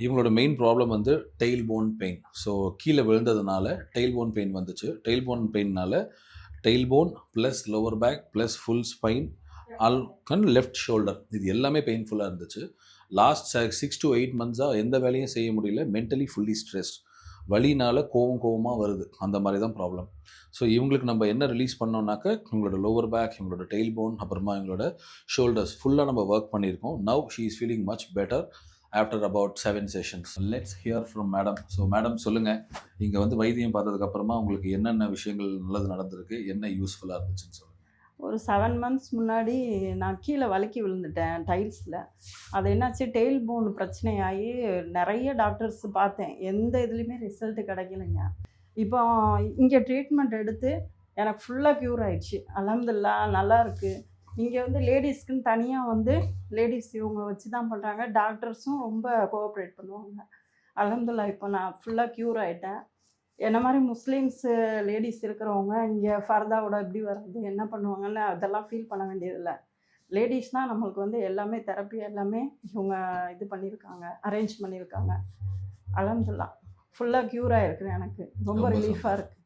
இவங்களோட main problem வந்து tail bone pain. So கீழே விழுந்ததுனால டெயில் போன் பெயின் வந்துச்சு. டெயில் போன் பெயின்னால tail bone plus lower back plus full spine and left shoulder இது எல்லாமே பெயின்ஃபுல்லாக இருந்துச்சு. லாஸ்ட் 6 to 8 மந்த்ஸாக எந்த வேலையும் செய்ய முடியல. Mentally fully stressed. வலினால கோவமாக வருது. அந்த மாதிரி தான் ப்ராப்ளம். ஸோ இவங்களுக்கு நம்ம என்ன ரிலீஸ் பண்ணோம்னாக்க இவங்களோட லோவர் பேக், இவங்களோட டெயில் போன், அப்புறமா இவங்களோட ஷோல்டர்ஸ் ஃபுல்லாக நம்ம ஒர்க் பண்ணியிருக்கோம். Now she is feeling much better after about 7 sessions. Let's hear from madam. So madam சொல்லுங்கள், இங்கே வந்து வைத்தியம் பார்த்ததுக்கப்புறமா உங்களுக்கு என்னென்ன விஷயங்கள் நல்லது நடந்திருக்கு, என்ன யூஸ்ஃபுல்லாக இருந்துச்சுன்னு சொல்லுங்கள். ஒரு 7 மந்த்ஸ் முன்னாடி நான் கீழே வழுக்கி விழுந்துட்டேன் டைல்ஸில். அது என்னாச்சு, டெயில் போன் பிரச்சனையாகி நிறைய டாக்டர்ஸ் பார்த்தேன். எந்த இதுலேயுமே ரிசல்ட்டு கிடைக்கலைங்க. இப்போ இங்கே ட்ரீட்மெண்ட் எடுத்து எனக்கு ஃபுல்லாக க்யூர் ஆயிடுச்சு. அல்ஹம்துலில்லாஹ் நல்லா இருக்குது. இங்கே வந்து லேடிஸ்க்குன்னு தனியாக வந்து லேடிஸ் இவங்க வச்சு தான் பண்ணுறாங்க. டாக்டர்ஸும் ரொம்ப கோஆப்ரேட் பண்ணுவாங்க. அல்ஹம்துலில்லாஹ் இப்போ நான் ஃபுல்லாக க்யூர் ஆகிட்டேன். என்ன மாதிரி முஸ்லீம்ஸு லேடிஸ் இருக்கிறவங்க இங்கே ஃபர்தாவோட எப்படி வர்றது, என்ன பண்ணுவாங்கன்னு அதெல்லாம் ஃபீல் பண்ண வேண்டியதில்லை. லேடிஸ்னால் நம்மளுக்கு வந்து எல்லாமே தெரப்பி எல்லாமே இவங்க இது பண்ணியிருக்காங்க, அரேஞ்ச் பண்ணியிருக்காங்க. அல்ஹம்துலில்லாஹ் ஃபுல்லாக க்யூர் ஆகிருக்குறேன். எனக்கு ரொம்ப ரிலீஃபாக இருக்குது.